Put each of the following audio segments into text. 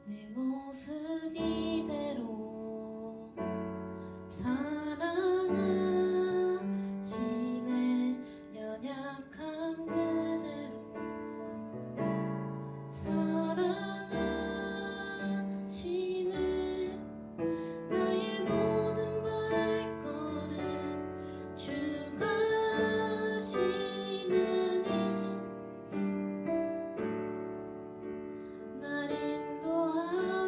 내 모습 이대로 사랑하시네. 연약함 그대로 사랑하시네. 나의 모든 발걸음 주가 하시느니 날 인도하소서.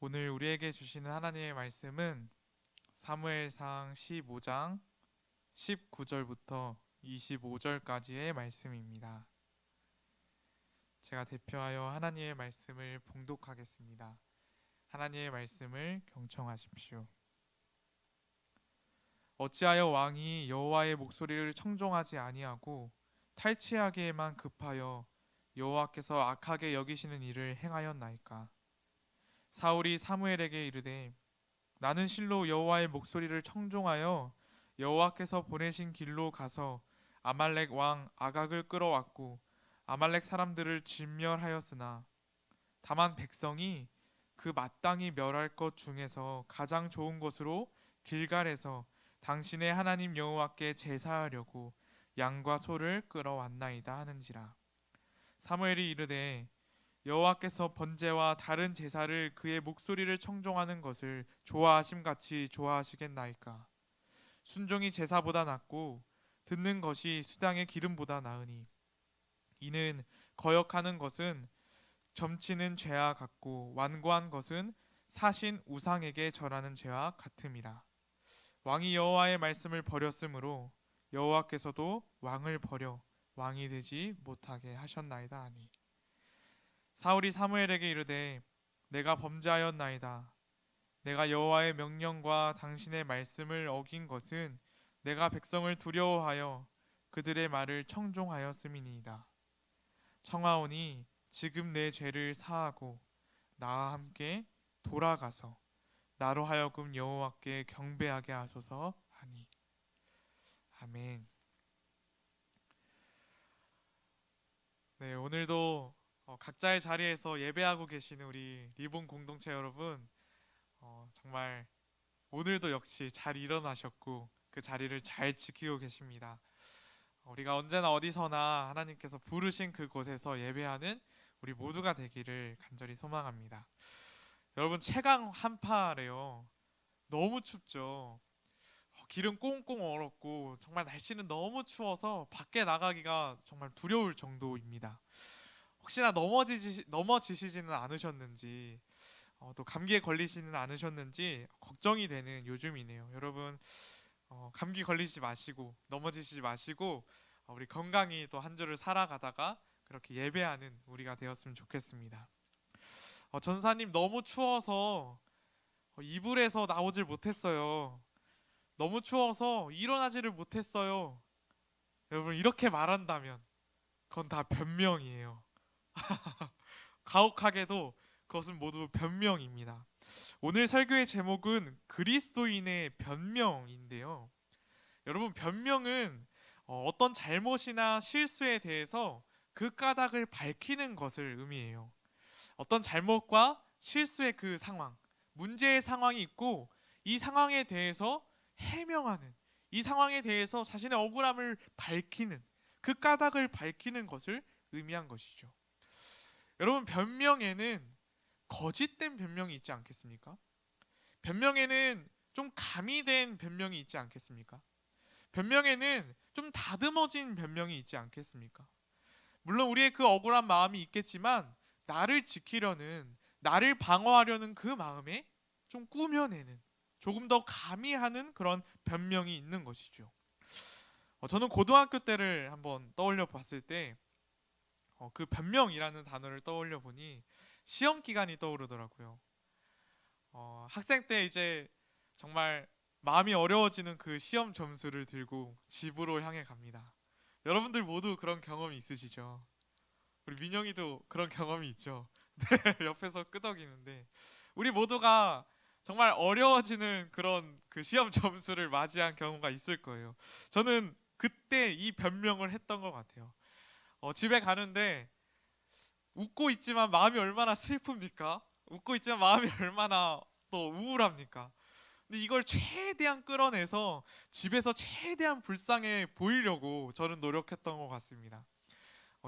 오늘 우리에게 주시는 하나님의 말씀은 사무엘상 15장 19절부터 25절까지의 말씀입니다. 제가 대표하여 하나님의 말씀을 봉독하겠습니다. 하나님의 말씀을 경청하십시오. 어찌하여 왕이 여호와의 목소리를 청종하지 아니하고 탈취하기에만 급하여 여호와께서 악하게 여기시는 일을 행하였나이까? 사울이 사무엘에게 이르되 나는 실로 여호와의 목소리를 청종하여 여호와께서 보내신 길로 가서 아말렉 왕 아각을 끌어왔고 아말렉 사람들을 진멸하였으나 다만 백성이 그 마땅히 멸할 것 중에서 가장 좋은 것으로 길갈에서 당신의 하나님 여호와께 제사하려고 양과 소를 끌어왔나이다 하는지라. 사무엘이 이르되 여호와께서 번제와 다른 제사를 그의 목소리를 청종하는 것을 좋아하심 같이 좋아하시겠나이까? 순종이 제사보다 낫고 듣는 것이 수당의 기름보다 나으니 이는 거역하는 것은 점치는 죄와 같고 완고한 것은 사신 우상에게 절하는 죄와 같음이라. 왕이 여호와의 말씀을 버렸으므로 여호와께서도 왕을 버려 왕이 되지 못하게 하셨나이다 하니 사울이 사무엘에게 이르되 내가 범죄하였나이다. 내가 여호와의 명령과 당신의 말씀을 어긴 것은 내가 백성을 두려워하여 그들의 말을 청종하였음이니이다. 청하오니 지금 내 죄를 사하고 나와 함께 돌아가서 나로 하여금 여호와께 경배하게 하소서 하니. 아멘. 네, 오늘도 각자의 자리에서 예배하고 계시는 우리 리본 공동체 여러분, 정말 오늘도 역시 잘 일어나셨고 그 자리를 잘 지키고 계십니다. 우리가 언제나 어디서나 하나님께서 부르신 그곳에서 예배하는 우리 모두가 되기를 간절히 소망합니다. 여러분 채강 한파래요. 너무 춥죠. 길은 꽁꽁 얼었고 정말 날씨는 너무 추워서 밖에 나가기가 정말 두려울 정도입니다. 혹시나 넘어지시지는 않으셨는지 또 감기에 걸리지는 않으셨는지 걱정이 되는 요즘이네요. 여러분 감기 걸리지 마시고 넘어지시지 마시고 우리 건강히 또 한 주를 살아가다가 그렇게 예배하는 우리가 되었으면 좋겠습니다. 전사님 너무 추워서 이불에서 나오질 못했어요. 너무 추워서 일어나지를 못했어요. 여러분 이렇게 말한다면 그건 다 변명이에요. 가혹하게도 그것은 모두 변명입니다. 오늘 설교의 제목은 그리스도인의 변명인데요. 여러분 변명은 어떤 잘못이나 실수에 대해서 그 까닭을 밝히는 것을 의미해요. 어떤 잘못과 실수의 그 상황, 문제의 상황이 있고 이 상황에 대해서 해명하는, 이 상황에 대해서 자신의 억울함을 밝히는, 그 까닭을 밝히는 것을 의미한 것이죠. 여러분 변명에는 거짓된 변명이 있지 않겠습니까? 변명에는 좀 가미된 변명이 있지 않겠습니까? 변명에는 좀 다듬어진 변명이 있지 않겠습니까? 물론 우리의 그 억울한 마음이 있겠지만 나를 지키려는, 나를 방어하려는 그 마음에 좀 꾸며내는, 조금 더 가미하는 그런 변명이 있는 것이죠. 저는 고등학교 때를 한번 떠올려 봤을 때 그 변명이라는 단어를 떠올려 보니 시험 기간이 떠오르더라고요. 학생 때 이제 정말 마음이 어려워지는 그 시험 점수를 들고 집으로 향해 갑니다. 여러분들 모두 그런 경험이 있으시죠? 우리 민영이도 그런 경험이 있죠. 네, 옆에서 끄덕이는데 우리 모두가 정말 어려워지는 그런 그 시험 점수를 맞이한 경우가 있을 거예요. 저는 그때 이 변명을 했던 것 같아요. 집에 가는데 웃고 있지만 마음이 얼마나 슬픕니까? 웃고 있지만 마음이 얼마나 또 우울합니까? 근데 이걸 최대한 끌어내서 집에서 최대한 불쌍해 보이려고 저는 노력했던 것 같습니다.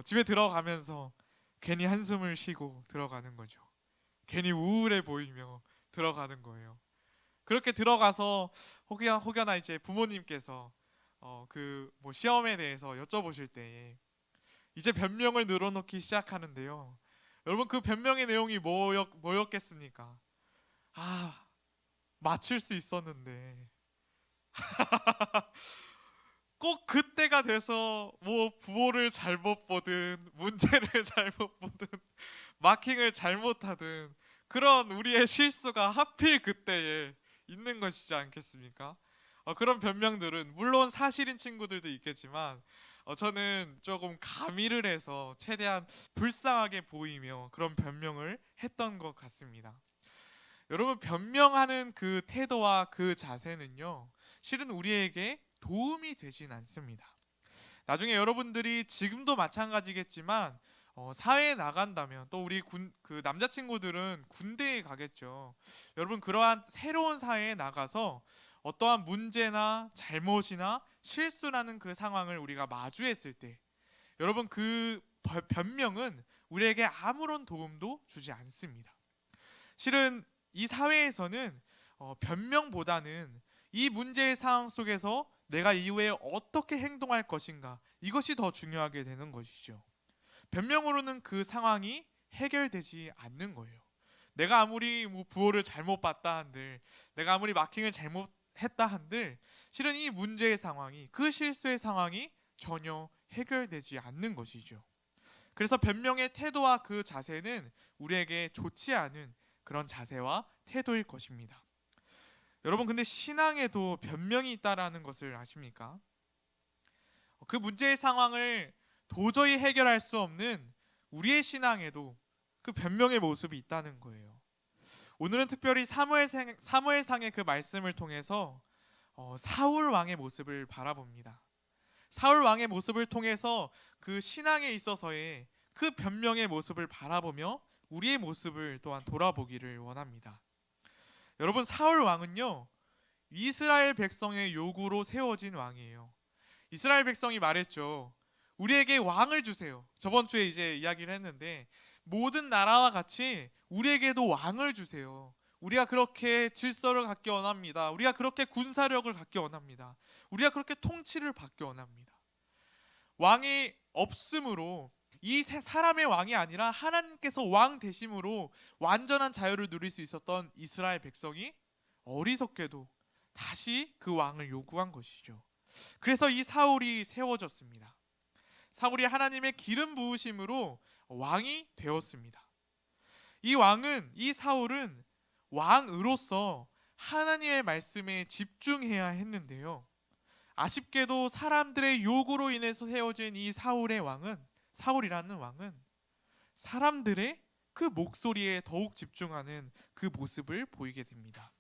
집에 들어가면서 괜히 한숨을 쉬고 들어가는 거죠. 괜히 우울해 보이며 들어가는 거예요. 그렇게 들어가서 혹여나 이제 부모님께서 그 뭐 시험에 대해서 여쭤보실 때에 이제 변명을 늘어놓기 시작하는데요. 여러분 그 변명의 내용이 뭐였겠습니까? 아, 맞출 수 있었는데 꼭 그때가 돼서 뭐 부호를 잘못 보든 문제를 잘못 보든 마킹을 잘못하든 그런 우리의 실수가 하필 그때에 있는 것이지 않겠습니까? 그런 변명들은 물론 사실인 친구들도 있겠지만 저는 조금 가미를 해서 최대한 불쌍하게 보이며 그런 변명을 했던 것 같습니다. 여러분, 변명하는 그 태도와 그 자세는요, 실은 우리에게 도움이 되진 않습니다. 나중에 여러분들이 지금도 마찬가지겠지만 사회에 나간다면 또 우리 그 남자친구들은 군대에 가겠죠. 여러분, 그러한 새로운 사회에 나가서 어떠한 문제나 잘못이나 실수라는 그 상황을 우리가 마주했을 때 여러분, 그 변명은 우리에게 아무런 도움도 주지 않습니다. 실은 이 사회에서는 변명보다는 이 문제의 상황 속에서 내가 이후에 어떻게 행동할 것인가, 이것이 더 중요하게 되는 것이죠. 변명으로는 그 상황이 해결되지 않는 거예요. 내가 아무리 뭐 부호를 잘못 봤다 한들, 내가 아무리 마킹을 잘못했다 한들, 실은 이 문제의 상황이, 그 실수의 상황이 전혀 해결되지 않는 것이죠. 그래서 변명의 태도와 그 자세는 우리에게 좋지 않은 그런 자세와 태도일 것입니다. 여러분, 근데 신앙에도 변명이 있다라는 것을 아십니까? 그 문제의 상황을 도저히 해결할 수 없는 우리의 신앙에도 그 변명의 모습이 있다는 거예요. 오늘은 특별히 사무엘상의 그 말씀을 통해서 사울 왕의 모습을 바라봅니다. 사울 왕의 모습을 통해서 그 신앙에 있어서의 그 변명의 모습을 바라보며 우리의 모습을 또한 돌아보기를 원합니다. 여러분, 사울 왕은요, 이스라엘 백성의 요구로 세워진 왕이에요. 이스라엘 백성이 말했죠. 우리에게 왕을 주세요. 저번 주에 이제 이야기를 했는데 모든 나라와 같이 우리에게도 왕을 주세요. 우리가 그렇게 질서를 갖기 원합니다. 우리가 그렇게 군사력을 갖기 원합니다. 우리가 그렇게 통치를 받기 원합니다. 왕이 없으므로 이 사람의 왕이 아니라 하나님께서 왕 되심으로 완전한 자유를 누릴 수 있었던 이스라엘 백성이 어리석게도 다시 그 왕을 요구한 것이죠. 그래서 이 사울이 세워졌습니다. 사울이 하나님의 기름 부으심으로 왕이 되었습니다. 이 사울은 왕으로서 하나님의 말씀에 집중해야 했는데요. 아쉽게도 사람들의 요구로 인해서 세워진 이 사울이라는 왕은 사람들의 그 목소리에 더욱 집중하는 그 모습을 보이게 됩니다.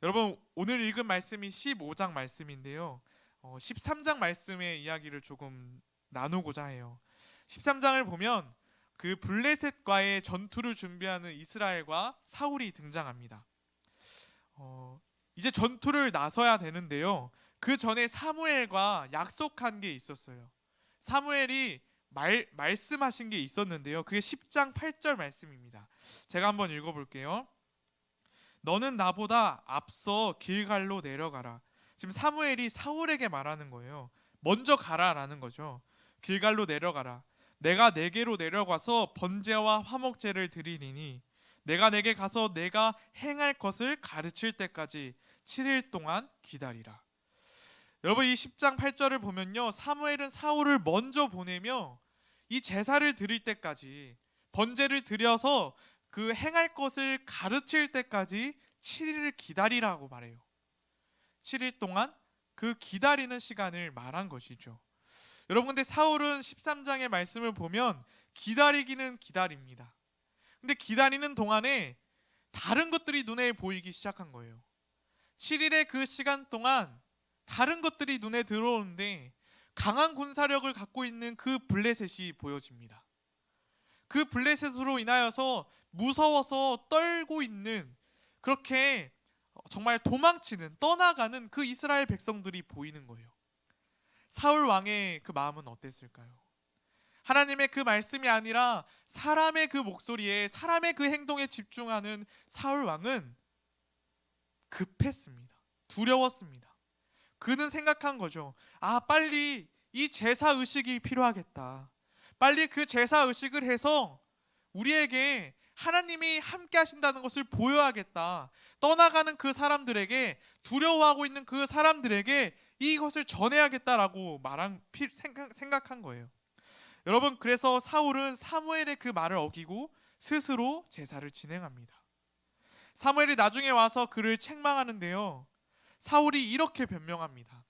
여러분, 오늘 읽은 말씀이 15장 말씀인데요. 13장 말씀의 이야기를 조금 나누고자 해요. 13장을 보면 그 블레셋과의 전투를 준비하는 이스라엘과 사울이 등장합니다. 이제 전투를 나서야 되는데요. 그 전에 사무엘과 약속한 게 있었어요. 사무엘이 말씀하신 게 있었는데요. 그게 10장 8절 말씀입니다. 제가 한번 읽어볼게요. 너는 나보다 앞서 길갈로 내려가라. 지금 사무엘이 사울에게 말하는 거예요. 먼저 가라라는 거죠. 길갈로 내려가라. 내가 내게로 내려가서 번제와 화목제를 드리리니 내가 내게 가서 내가 행할 것을 가르칠 때까지 7일 동안 기다리라. 여러분, 이 10장 8절을 보면요, 사무엘은 사울을 먼저 보내며 이 제사를 드릴 때까지, 번제를 드려서 그 행할 것을 가르칠 때까지 7일을 기다리라고 말해요. 7일 동안 그 기다리는 시간을 말한 것이죠. 여러분, 근데 사울은 13장의 말씀을 보면 기다리기는 기다립니다. 근데 기다리는 동안에 다른 것들이 눈에 보이기 시작한 거예요. 7일의 그 시간 동안 다른 것들이 눈에 들어오는데 강한 군사력을 갖고 있는 그 블레셋이 보여집니다. 그 블레셋으로 인하여서 무서워서 떨고 있는, 그렇게 정말 도망치는, 떠나가는 그 이스라엘 백성들이 보이는 거예요. 사울 왕의 그 마음은 어땠을까요? 하나님의 그 말씀이 아니라 사람의 그 목소리에, 사람의 그 행동에 집중하는 사울 왕은 급했습니다. 두려웠습니다. 그는 생각한 거죠. 빨리 이 제사 의식이 필요하겠다. 빨리 그 제사 의식을 해서 우리에게 하나님이 함께 하신다는 것을 보여야겠다. 떠나가는 그 사람들에게, 두려워하고 있는 그 사람들에게 이것을 전해야겠다라고 생각한 거예요. 여러분, 그래서 사울은 사무엘의 그 말을 어기고 스스로 제사를 진행합니다. 사무엘이 나중에 와서 그를 책망하는데요, 사울이 이렇게 변명합니다.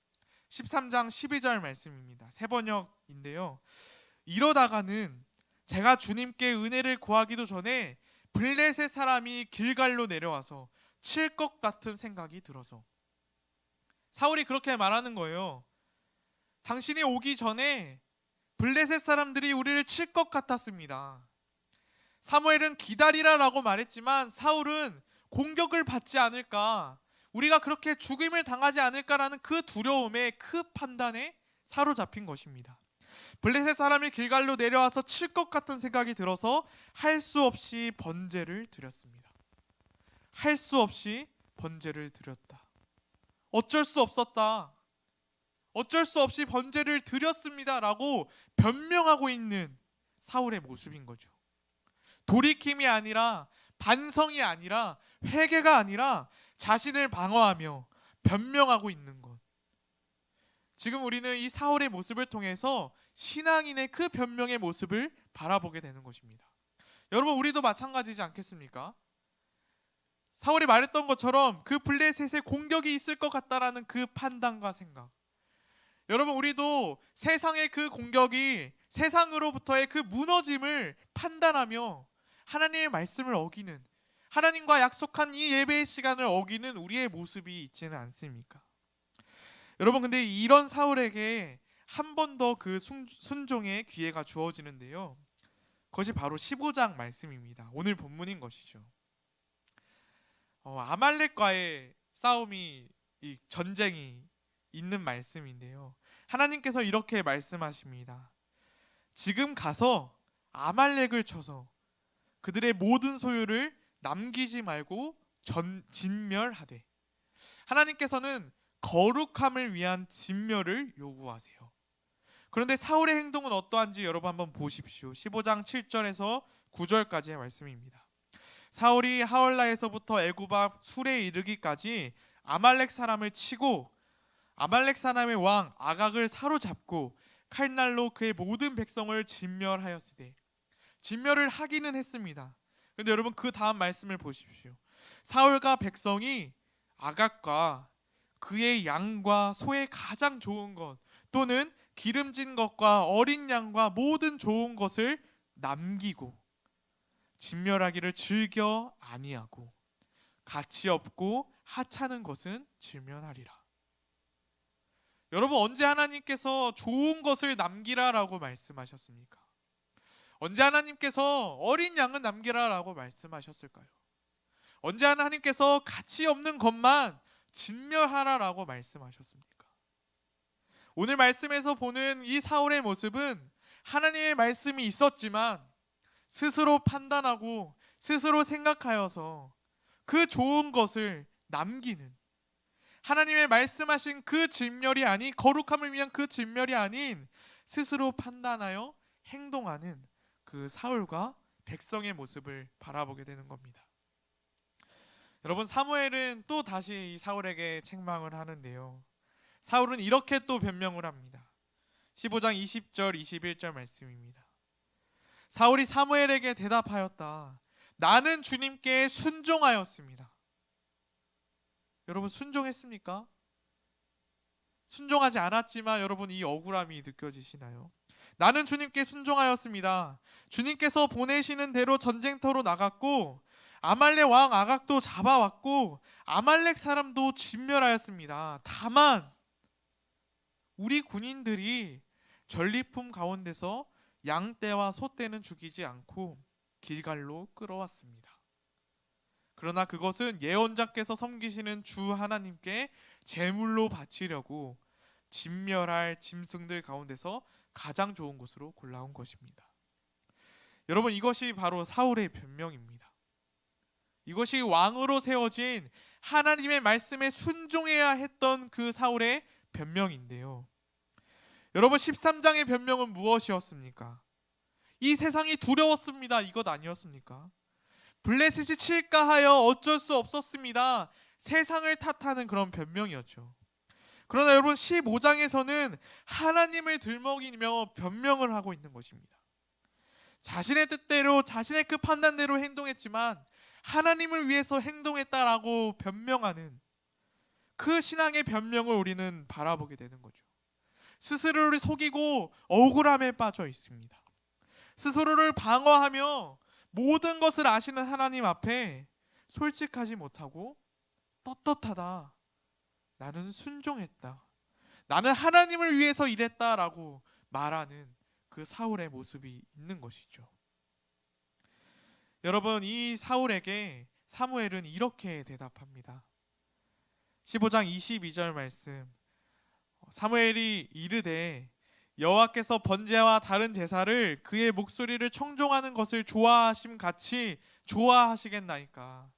13장 12절 말씀입니다. 새 번역인데요, 이러다가는 제가 주님께 은혜를 구하기도 전에 블레셋 사람이 길갈로 내려와서 칠 것 같은 생각이 들어서. 사울이 그렇게 말하는 거예요. 당신이 오기 전에 블레셋 사람들이 우리를 칠 것 같았습니다. 사무엘은 기다리라라고 말했지만 사울은 공격을 받지 않을까, 우리가 그렇게 죽임을 당하지 않을까라는 그 두려움에, 그 판단에 사로잡힌 것입니다. 블레셋 사람이 길갈로 내려와서 칠 것 같은 생각이 들어서 할 수 없이 번제를 드렸습니다. 할 수 없이 번제를 드렸다. 어쩔 수 없었다. 어쩔 수 없이 번제를 드렸습니다 라고 변명하고 있는 사울의 모습인 거죠. 돌이킴이 아니라, 반성이 아니라, 회개가 아니라 자신을 방어하며 변명하고 있는 것. 지금 우리는 이 사울의 모습을 통해서 신앙인의 그 변명의 모습을 바라보게 되는 것입니다. 여러분, 우리도 마찬가지지 않겠습니까? 사울이 말했던 것처럼 그 블레셋의 공격이 있을 것 같다라는 그 판단과 생각. 여러분, 우리도 세상의 그 공격이, 세상으로부터의 그 무너짐을 판단하며 하나님의 말씀을 어기는, 하나님과 약속한 이 예배의 시간을 어기는 우리의 모습이 있지는 않습니까? 여러분, 근데 이런 사울에게 한 번 더 그 순종의 기회가 주어지는데요, 그것이 바로 15장 말씀입니다. 오늘 본문인 것이죠. 아말렉과의 싸움이, 이 전쟁이 있는 말씀인데요, 하나님께서 이렇게 말씀하십니다. 지금 가서 아말렉을 쳐서 그들의 모든 소유를 남기지 말고 진멸하되. 하나님께서는 거룩함을 위한 진멸을 요구하세요. 그런데 사울의 행동은 어떠한지 여러분 한번 보십시오. 15장 7절에서 9절까지의 말씀입니다. 사울이 하월라에서부터 애굽 앞 술에 이르기까지 아말렉 사람을 치고 아말렉 사람의 왕 아각을 사로잡고 칼날로 그의 모든 백성을 진멸하였으되. 진멸을 하기는 했습니다. 그런데 여러분, 그 다음 말씀을 보십시오. 사울과 백성이 아각과 그의 양과 소의 가장 좋은 것, 또는 기름진 것과 어린 양과 모든 좋은 것을 남기고 진멸하기를 즐겨 아니하고 가치 없고 하찮은 것은 진멸하리라. 여러분, 언제 하나님께서 좋은 것을 남기라라고 말씀하셨습니까? 언제 하나님께서 어린 양은 남기라라고 말씀하셨을까요? 언제 하나님께서 가치 없는 것만 진멸하라라고 말씀하셨습니까? 오늘 말씀에서 보는 이 사울의 모습은 하나님의 말씀이 있었지만 스스로 판단하고 스스로 생각하여서 그 좋은 것을 남기는, 하나님의 말씀하신 그 진멸이 아닌, 거룩함을 위한 그 진멸이 아닌 스스로 판단하여 행동하는 그 사울과 백성의 모습을 바라보게 되는 겁니다. 여러분, 사무엘은 또 다시 이 사울에게 책망을 하는데요, 사울은 이렇게 또 변명을 합니다. 15장 20절 21절 말씀입니다. 사울이 사무엘에게 대답하였다. 나는 주님께 순종하였습니다. 여러분, 순종했습니까? 순종하지 않았지만 여러분, 이 억울함이 느껴지시나요? 나는 주님께 순종하였습니다. 주님께서 보내시는 대로 전쟁터로 나갔고 아말렉 왕 아각도 잡아왔고 아말렉 사람도 진멸하였습니다. 다만 우리 군인들이 전리품 가운데서 양떼와 소떼는 죽이지 않고 길갈로 끌어왔습니다. 그러나 그것은 예언자께서 섬기시는 주 하나님께 제물로 바치려고 진멸할 짐승들 가운데서 가장 좋은 것으로 골라온 것입니다. 여러분, 이것이 바로 사울의 변명입니다. 이것이 왕으로 세워진 하나님의 말씀에 순종해야 했던 그 사울의 변명인데요, 여러분, 13장의 변명은 무엇이었습니까? 이 세상이 두려웠습니다. 이것 아니었습니까? 블레셋이 칠까 하여 어쩔 수 없었습니다. 세상을 탓하는 그런 변명이었죠. 그러나 여러분 15장에서는 하나님을 들먹이며 변명을 하고 있는 것입니다. 자신의 뜻대로 자신의 그 판단대로 행동했지만 하나님을 위해서 행동했다라고 변명하는 그 신앙의 변명을 우리는 바라보게 되는 거죠. 스스로를 속이고 억울함에 빠져 있습니다. 스스로를 방어하며 모든 것을 아시는 하나님 앞에 솔직하지 못하고 떳떳하다, 나는 순종했다, 나는 하나님을 위해서 일했다라고 말하는 그 사울의 모습이 있는 것이죠. 여러분, 이 사울에게 사무엘은 이렇게 대답합니다. 15장 22절 말씀, 사무엘이 이르되 여호와께서 번제와 다른 제사를 그의 목소리를 청종하는 것을 좋아하심 같이 좋아하시겠나이까.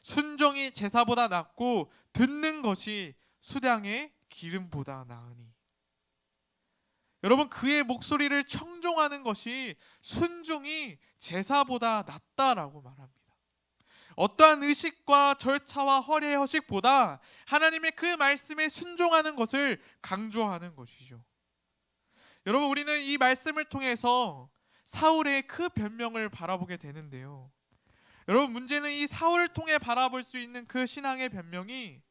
순종이 제사보다 낫고 듣는 것이 수량의 기름보다 나으니. 여러분, 그의 목소리를 청종하는 것이 순종이 제사보다 낫다라고 말합니다. 어떠한 의식과 절차와 허례의 허식보다 하나님의 그 말씀에 순종하는 것을 강조하는 것이죠. 여러분, 우리는 이 말씀을 통해서 사울의 그 변명을 바라보게 되는데요. 여러분, 문제는 이 사울을 통해 바라볼 수 있는 그 신앙의 변명이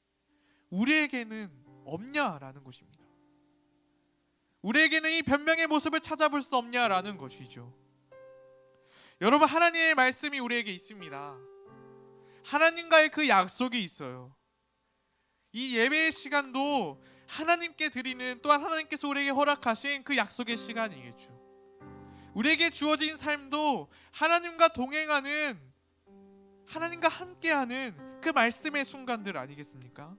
우리에게는 없냐라는 것입니다. 우리에게는 이 변명의 모습을 찾아볼 수 없냐라는 것이죠. 여러분, 하나님의 말씀이 우리에게 있습니다. 하나님과의 그 약속이 있어요. 이 예배의 시간도 하나님께 드리는, 또한 하나님께서 우리에게 허락하신 그 약속의 시간이겠죠. 우리에게 주어진 삶도 하나님과 동행하는, 하나님과 함께하는 그 말씀의 순간들 아니겠습니까?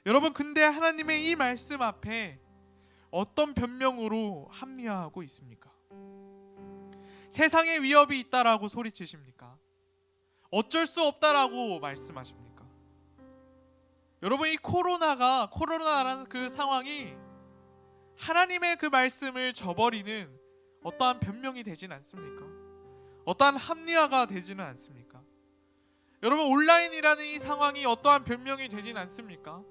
여러분, 근데 하나님의 이 말씀 앞에 어떤 변명으로 합리화하고 있습니까? 세상에 위협이 있다라고 소리치십니까? 어쩔 수 없다라고 말씀하십니까? 여러분, 이 코로나라는 그 상황이 하나님의 그 말씀을 저버리는 어떠한 변명이 되진 않습니까? 어떠한 합리화가 되지는 않습니까? 여러분, 온라인이라는 이 상황이 어떠한 변명이 되진 않습니까?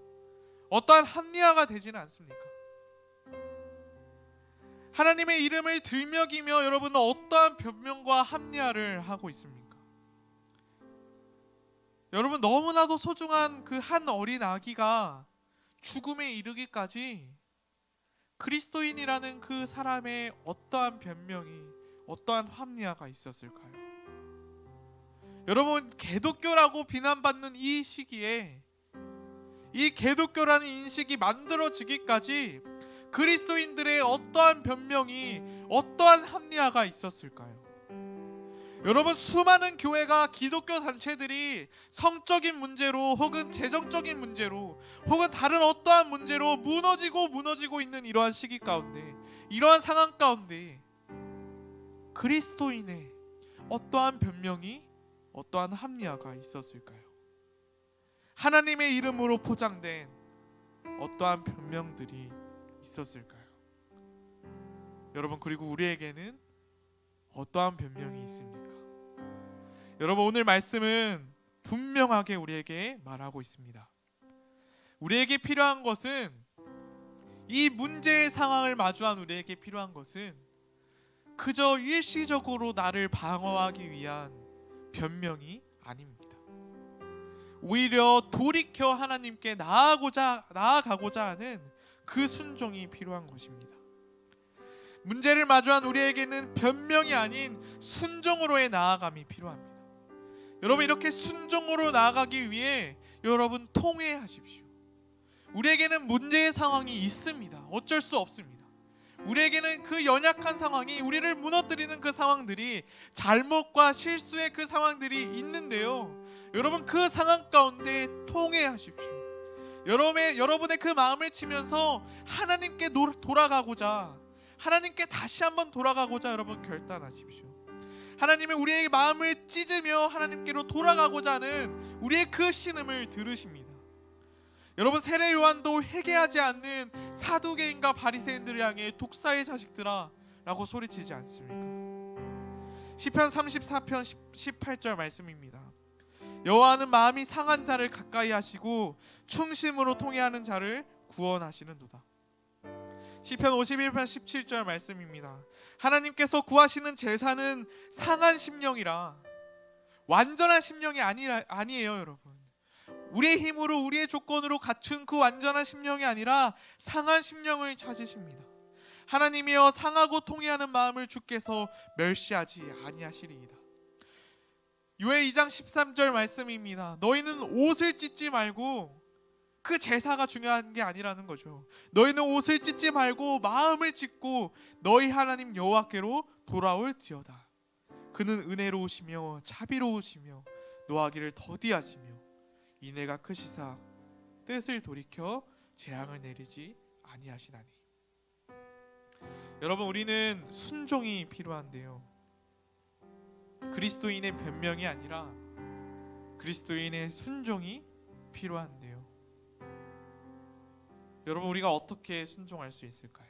어떠한 합리화가 되지는 않습니까? 하나님의 이름을 들먹이며 여러분은 어떠한 변명과 합리화를 하고 있습니까? 여러분, 너무나도 소중한 그 한 어린 아기가 죽음에 이르기까지 그리스도인이라는 그 사람의 어떠한 변명이, 어떠한 합리화가 있었을까요? 여러분, 개독교라고 비난받는 이 시기에 이 개독교라는 인식이 만들어지기까지 그리스도인들의 어떠한 변명이, 어떠한 합리화가 있었을까요? 여러분, 수많은 교회가, 기독교 단체들이 성적인 문제로 혹은 재정적인 문제로 혹은 다른 어떠한 문제로 무너지고 있는 이러한 시기 가운데, 이러한 상황 가운데 그리스도인의 어떠한 변명이, 어떠한 합리화가 있었을까요? 하나님의 이름으로 포장된 어떠한 변명들이 있었을까요? 여러분, 그리고 우리에게는 어떠한 변명이 있습니까? 여러분, 오늘 말씀은 분명하게 우리에게 말하고 있습니다. 우리에게 필요한 것은, 이 문제의 상황을 마주한 우리에게 필요한 것은 그저 일시적으로 나를 방어하기 위한 변명이 아닙니다. 오히려 돌이켜 하나님께 나아가고자 하는 그 순종이 필요한 것입니다. 문제를 마주한 우리에게는 변명이 아닌 순종으로의 나아감이 필요합니다. 여러분, 이렇게 순종으로 나아가기 위해 여러분 통회하십시오. 우리에게는 문제의 상황이 있습니다. 어쩔 수 없습니다. 우리에게는 그 연약한 상황이, 우리를 무너뜨리는 그 상황들이, 잘못과 실수의 그 상황들이 있는데요, 여러분, 그 상황 가운데 통회하십시오. 여러분의 그 마음을 치면서 하나님께 돌아가고자, 하나님께 다시 한번 돌아가고자 여러분 결단하십시오. 하나님은 우리의 마음을 찢으며 하나님께로 돌아가고자 하는 우리의 그 신음을 들으십니다. 여러분, 세례 요한도 회개하지 않는 사두개인과 바리새인들을 향해 독사의 자식들아 라고 소리치지 않습니까? 시편 34편 18절 말씀입니다. 여호와는 마음이 상한 자를 가까이 하시고 충심으로 통회하는 자를 구원하시는도다. 시편 51편 17절 말씀입니다. 하나님께서 구하시는 제사는 상한 심령이라. 완전한 심령이 아니에요, 여러분. 우리의 힘으로 우리의 조건으로 갖춘 그 완전한 심령이 아니라 상한 심령을 찾으십니다. 하나님이여 상하고 통회하는 마음을 주께서 멸시하지 아니하시리이다. 요엘 2장 13절 말씀입니다. 너희는 옷을 찢지 말고, 그 제사가 중요한 게 아니라는 거죠. 너희는 옷을 찢지 말고 마음을 찢고 너희 하나님 여호와께로 돌아올지어다. 그는 은혜로우시며 자비로우시며 노하기를 더디하시며 인애가 크시사 뜻을 돌이켜 재앙을 내리지 아니하시나니. 여러분, 우리는 순종이 필요한데요, 그리스도인의 변명이 아니라 그리스도인의 순종이 필요한데요. 여러분, 우리가 어떻게 순종할 수 있을까요?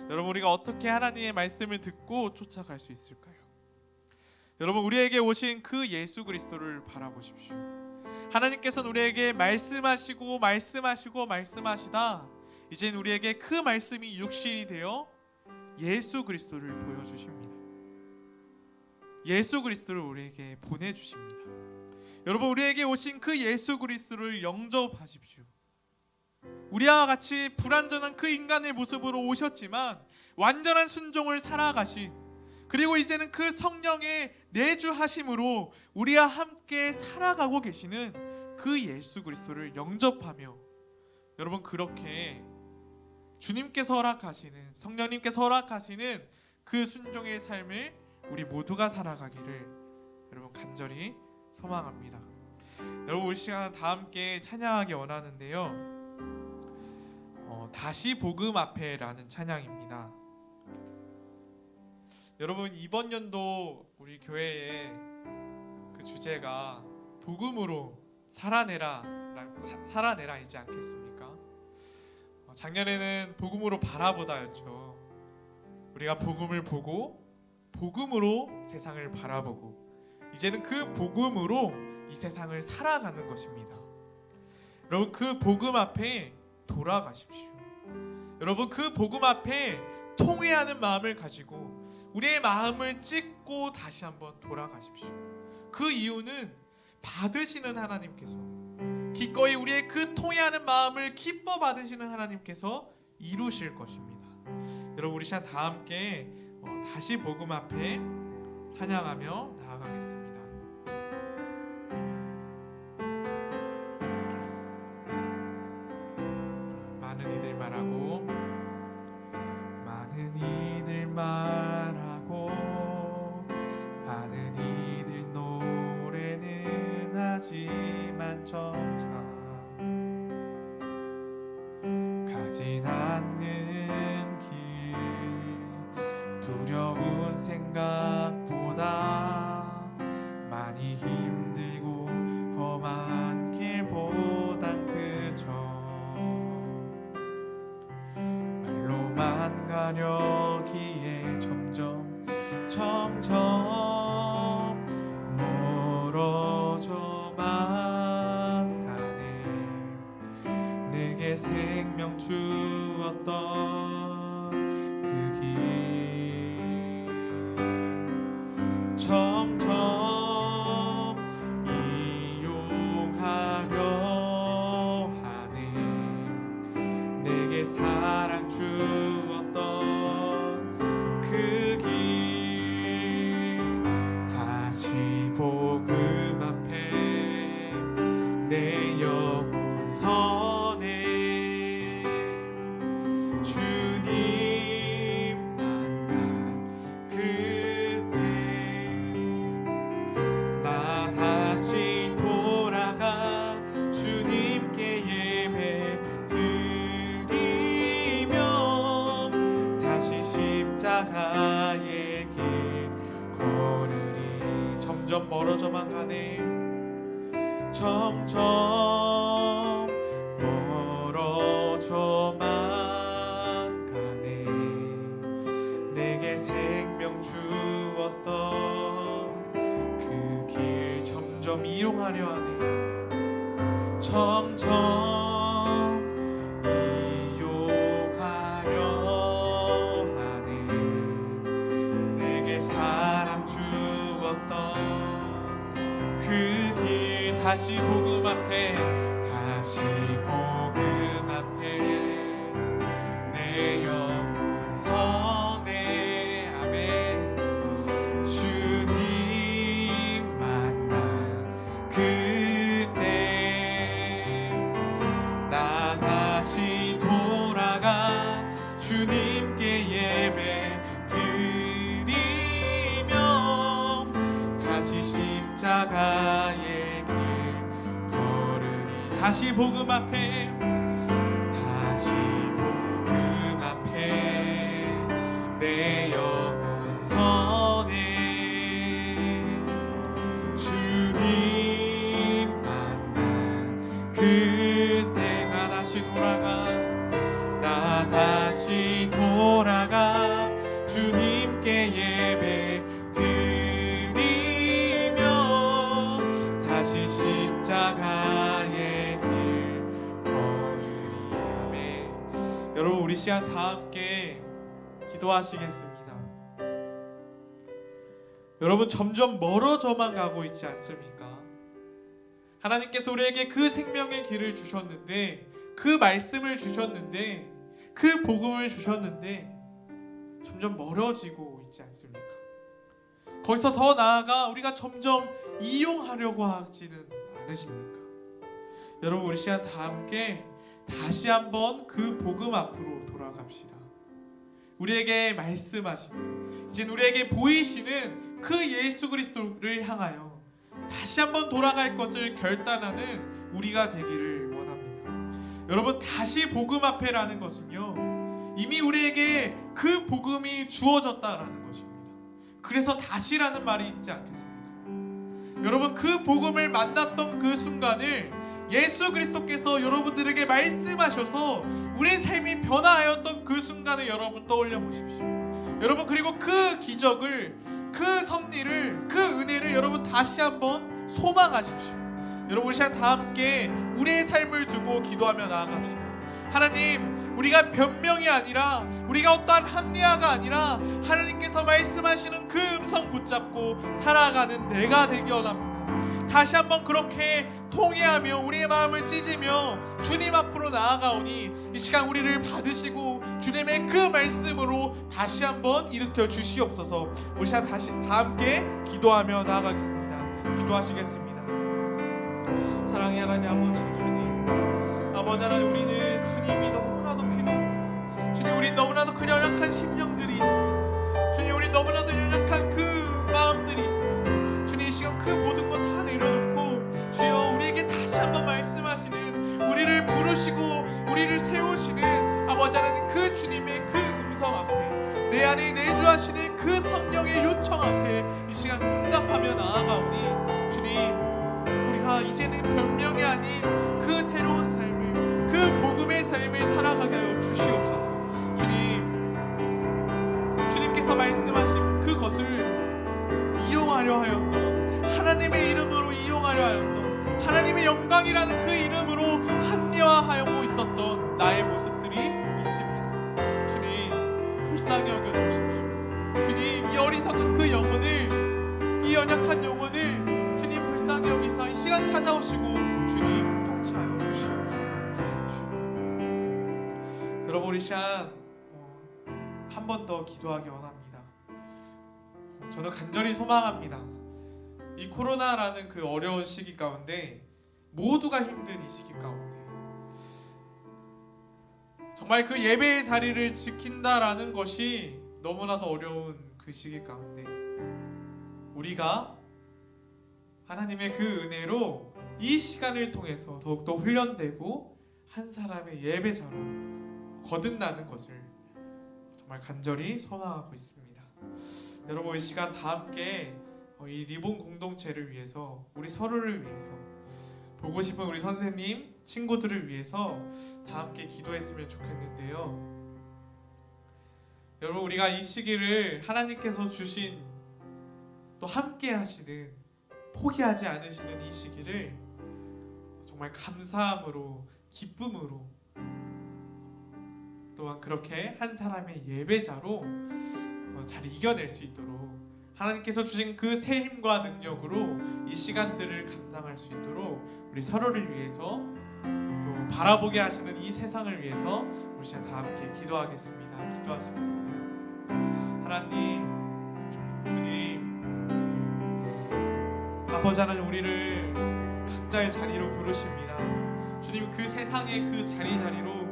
여러분, 우리가 어떻게 하나님의 말씀을 듣고 쫓아갈 수 있을까요? 여러분, 우리에게 오신 그 예수 그리스도를 바라보십시오. 하나님께서는 우리에게 말씀하시고 말씀하시다 이젠 우리에게 그 말씀이 육신이 되어 예수 그리스도를 보여주십니다. 예수 그리스도를 우리에게 보내주십니다. 여러분, 우리에게 오신 그 예수 그리스도를 영접하십시오. 우리와 같이 불완전한 그 인간의 모습으로 오셨지만 완전한 순종을 살아가신, 그리고 이제는 그 성령의 내주하심으로 우리와 함께 살아가고 계시는 그 예수 그리스도를 영접하며, 여러분, 그렇게 주님께서 허락하시는, 성령님께서 허락하시는 그 순종의 삶을 우리 모두가 살아가기를 여러분 간절히 소망합니다. 여러분, 우리 시간 다 함께 찬양하기 원하는데요, 다시 복음 앞에라는 찬양입니다. 여러분, 이번 연도 우리 교회의 그 주제가 복음으로 살아내라이지 않겠습니까? 작년에는 복음으로 바라보다였죠. 우리가 복음을 보고 복음으로 세상을 바라보고, 이제는 그 복음으로 이 세상을 살아가는 것입니다. 여러분, 그 복음 앞에 돌아가십시오. 여러분, 그 복음 앞에 통회하는 마음을 가지고 우리의 마음을 찢고 다시 한번 돌아가십시오. 그 이유는 받으시는 하나님께서, 기꺼이 우리의 그 통회하는 마음을 기뻐 받으시는 하나님께서 이루실 것입니다. 여러분, 우리 시간 다 함께 다시 복음 앞에 찬양하며 나아가겠습니다. 많은 이들 말하고, 많은 이들 말하고, 많은 이들 노래는 하지만 점차 가진 않는 길, 두려운 생각보다 많이 힘들고 험한 길보단 그저 말로만 가려기에 점점 멀어져만 가네. 내게 생명 주었던 그 길, 점점 이용하려 하네. 내게 사랑 주었던 그 길, 다시 복음 앞에 내 영혼 서네. 주님 만난 그때 나 다시 돌아가 주님께 예배 드리며 다시 십자가의 길 걸으리. 점점 멀어져만 가네. 점점 멀어져만 가네. 내게 생명 주었던 점점 이용하려 하네. 점점 이용하려 하네. 내게 사랑 주었던 그 길 다시 복음 앞에, 다시 복음 앞에 내 영혼 선해. 아멘. 주님 만난 그때 나 다시 돌아가 주님께 예배 드리며 다시 십자가의 길 걸으리. 다시 복음 앞에, 다시 복음 앞에 내 영혼 선해. 주님 만난 그때 나 다시 돌아가, 나 다시 돌아가 주님께 예배 드리며 다시 십자가의 길 걸으리. 아멘. 여러분, 우리 시간 다 함께 기도하시겠습니다. 여러분, 점점 멀어져만 가고 있지 않습니까? 하나님께서 우리에게 그 생명의 길을 주셨는데, 그 말씀을 주셨는데, 그 복음을 주셨는데 점점 멀어지고 있지 않습니까? 거기서 더 나아가 우리가 점점 이용하려고 하지는 않으십니까? 여러분, 우리 시간 다 함께 다시 한번 그 복음 앞으로 돌아갑시다. 우리에게 말씀하시는, 이제 우리에게 보이시는 그 예수 그리스도를 향하여 다시 한번 돌아갈 것을 결단하는 우리가 되기를 원합니다. 여러분, 다시 복음 앞에라는 것은요, 이미 우리에게 그 복음이 주어졌다라는 것입니다. 그래서 다시라는 말이 있지 않겠습니까? 여러분, 그 복음을 만났던 그 순간을 예수 그리스도께서 여러분들에게 말씀하셔서 우리의 삶이 변화하였던 그 순간을 여러분 떠올려 보십시오. 여러분, 그리고 그 기적을, 그 섭리를, 그 은혜를 여러분 다시 한번 소망하십시오. 여러분, 우리 시간 다 함께 우리의 삶을 두고 기도하며 나아갑시다. 하나님, 우리가 변명이 아니라, 우리가 어떠한 합리화가 아니라 하나님께서 말씀하시는 그 음성 붙잡고 살아가는 내가 되기 원합니다. 다시 한번 그렇게 통회하며 우리의 마음을 찢으며 주님 앞으로 나아가오니 이 시간 우리를 받으시고 주님의 그 말씀으로 다시 한번 일으켜 주시옵소서. 우리 시간 다시 다 함께 기도하며 나아가겠습니다. 기도하시겠습니다. 사랑의 하나님 아버지, 주님, 아버지 하나님, 우리는 주님이 너무나도 필요합니다. 주님, 우리 너무나도 그 연약한 심령들이 있습니다. 주님, 우리 너무나도 연약한 그 마음들이 있습니다. 주님, 이 시간 그 모든 것 다 내려놓고 주여 우리에게 다시 한번 말씀하시는, 우리를 부르시고 우리를 세우시는 아버지 하나님, 그 주님의 그 음성 앞에, 내 안에 내주하시는 그 성령의 요청 앞에 이 시간 응답하며 나아가오니 주님, 우리가 이제는 변명이 아닌 그 새로운 삶을, 그 복음의 삶을 살아가게 하여 주시옵소서. 주님, 주님께서 말씀하신 그것을 이용하려 하였던, 하나님의 이름으로 이용하려 하였던, 하나님의 영광이라는 그 이름으로 합리화하고 있었던 나의 모습들이 있습니다. 주님, 불쌍히 여겨 주십시오. 주님, 이 어리석은 그 영혼을, 이 연약한 영혼을 주님 불쌍히 여기사 이 시간 찾아오시고 주님 통치하여 주시옵소서. 여러분, 우리 시간 한 번 더 기도하기 원합니다. 저는 간절히 소망합니다. 이 코로나라는 그 어려운 시기 가운데, 모두가 힘든 이 시기 가운데 정말 그 예배의 자리를 지킨다라는 것이 너무나도 어려운 그 시기 가운데 우리가 하나님의 그 은혜로 이 시간을 통해서 더욱더 훈련되고 한 사람의 예배자로 거듭나는 것을 정말 간절히 소망하고 있습니다. 여러분, 이 시간 다 함께 이 리본 공동체를 위해서, 우리 서로를 위해서, 보고 싶은 우리 선생님, 친구들을 위해서 다 함께 기도했으면 좋겠는데요. 여러분, 우리가 이 시기를 하나님께서 주신 또 함께 하시는 포기하지 않으시는 이 시기를 정말 감사함으로, 기쁨으로, 또한 그렇게 한 사람의 예배자로 잘 이겨낼 수 있도록 하나님께서 주신 그 새 힘과 능력으로 이 시간들을 감당할 수 있도록 우리 서로를 위해서 또 바라보게 하시는 이 세상을 위해서 우리 시간 다 함께 기도하겠습니다. 기도하시겠습니다. 하나님, 주님, 아버지 하나님, 우리를 각자의 자리로 부르십니다. 주님, 그 세상의 그 자리로,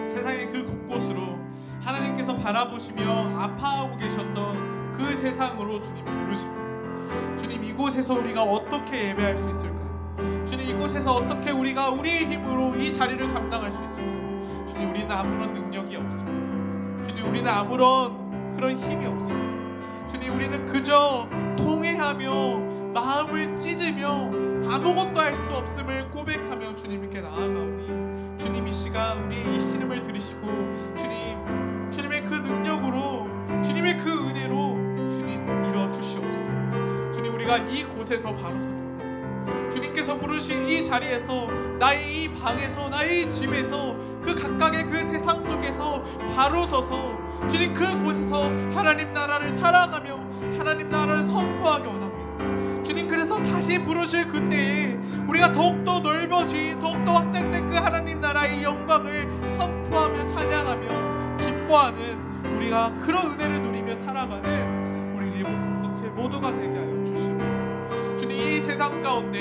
세상의 그 곳곳으로 하나님께서 바라보시며 아파하고 계셨던 그 세상으로 주님 부르십니다. 주님, 이곳에서 우리가 어떻게 예배할 수 있을까요? 주님, 이곳에서 어떻게 우리가 우리의 힘으로 이 자리를 감당할 수 있을까요? 주님, 우리는 아무런 능력이 없습니다. 주님, 우리는 아무런 그런 힘이 없습니다. 주님, 우리는 그저 통회하며 마음을 찢으며 아무것도 할 수 없음을 고백하며 주님께 나아가오니 주님, 이 시간 우리의 이 신음을 들으시고 주님의 그 능력으로, 주님의 그 은혜로 주님 이루어 주시옵소서. 주님, 우리가 이곳에서 바로 서도록 주님께서 부르신 이 자리에서, 나의 이 방에서, 나의 이 집에서, 그 각각의 그 세상 속에서 바로 서서 주님 그곳에서 하나님 나라를 살아가며 하나님 나라를 선포하기 원합니다. 주님, 그래서 다시 부르실 그때에 우리가 더욱더 넓어진, 더욱더 확장된 그 하나님 나라의 영광을 선포하며 찬양하며 기뻐하는 우리가 그런 은혜를 누리며 살아가는 우리 리본 공동체 모두가 되게 하여 주시옵소서. 주님, 이 세상 가운데,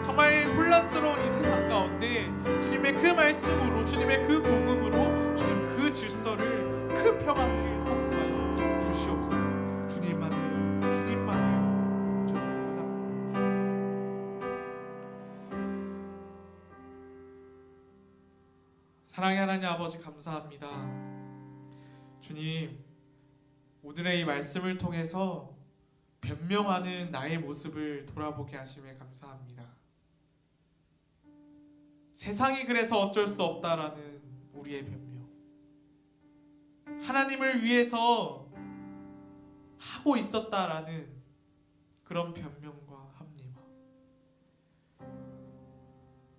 정말 혼란스러운 이 세상 가운데 주님의 그 말씀으로, 주님의 그 복음으로 주님 그 질서를, 그 평안을 선포하여 주시옵소서. 주님만을 사랑의 하나님 아버지, 감사합니다. 주님, 오늘의 이 말씀을 통해서 변명하는 나의 모습을 돌아보게 하심에 감사합니다. 세상이 그래서 어쩔 수 없다라는 우리의 변명, 하나님을 위해서 하고 있었다라는 그런 변명과 합리화.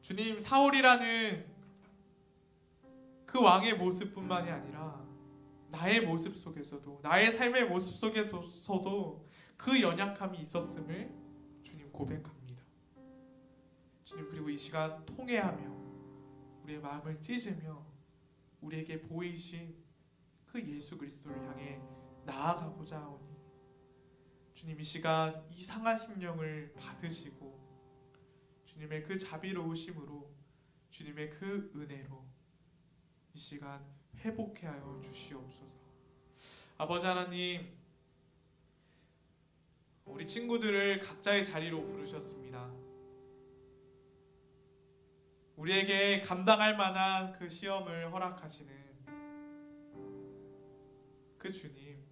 주님, 사울이라는 그 왕의 모습뿐만이 아니라 나의 모습 속에서도, 나의 삶의 모습 속에서도 그 연약함이 있었음을 주님 고백합니다. 주님, 그리고 이 시간 통회하며 우리의 마음을 찢으며 우리에게 보이신 그 예수 그리스도를 향해 나아가고자 하오니 주님, 이 시간 이 상한 심령을 받으시고 주님의 그 자비로우심으로, 주님의 그 은혜로 이 시간 회복해 하여 주시옵소서. 아버지 하나님, 우리 친구들을 각자의 자리로 부르셨습니다. 우리에게 감당할 만한 그 시험을 허락하시는 그 주님,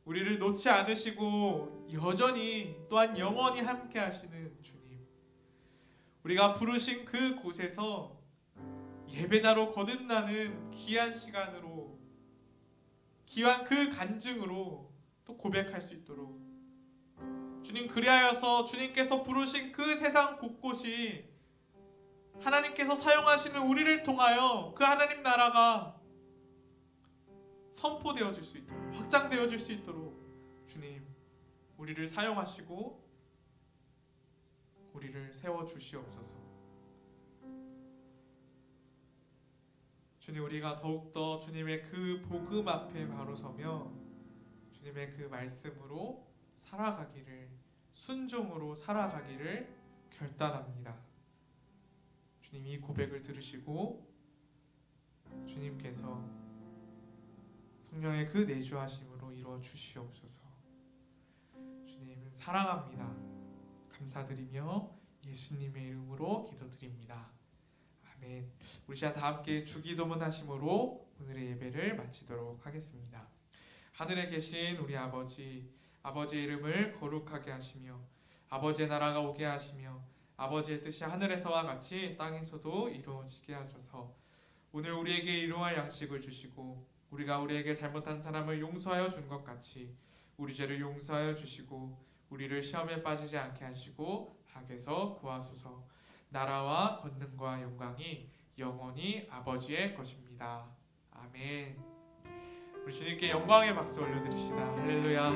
우리를 놓지 않으시고 여전히 또한 영원히 함께 하시는 주님, 우리가 부르신 그 곳에서 예배자로 거듭나는 귀한 시간으로, 귀한 그 간증으로 또 고백할 수 있도록 주님, 그리하여서 주님께서 부르신 그 세상 곳곳이 하나님께서 사용하시는 우리를 통하여 그 하나님 나라가 선포되어질 수 있도록, 확장되어질 수 있도록 주님, 우리를 사용하시고 우리를 세워주시옵소서. 주님, 우리가 더욱더 주님의 그 복음 앞에 바로 서며 주님의 그 말씀으로 살아가기를, 순종으로 살아가기를 결단합니다. 주님, 이 고백을 들으시고 주님께서 성령의 그 내주하심으로 이루어 주시옵소서. 주님, 사랑합니다. 감사드리며 예수님의 이름으로 기도드립니다. 아멘. 우리 시간 다 함께 주기도문 하심으로 오늘의 예배를 마치도록 하겠습니다. 하늘에 계신 우리 아버지, 아버지의 이름을 거룩하게 하시며 아버지의 나라가 오게 하시며 아버지의 뜻이 하늘에서와 같이 땅에서도 이루어지게 하소서. 오늘 우리에게 일용할 양식을 주시고 우리가 우리에게 잘못한 사람을 용서하여 준 것 같이 우리 죄를 용서하여 주시고 우리를 시험에 빠지지 않게 하시고 악에서 구하소서. 나라와 권능과 영광이 영원히 아버지의 것입니다. 아멘. 우리 주님께 영광의 박수 올려드립시다. 할렐루야.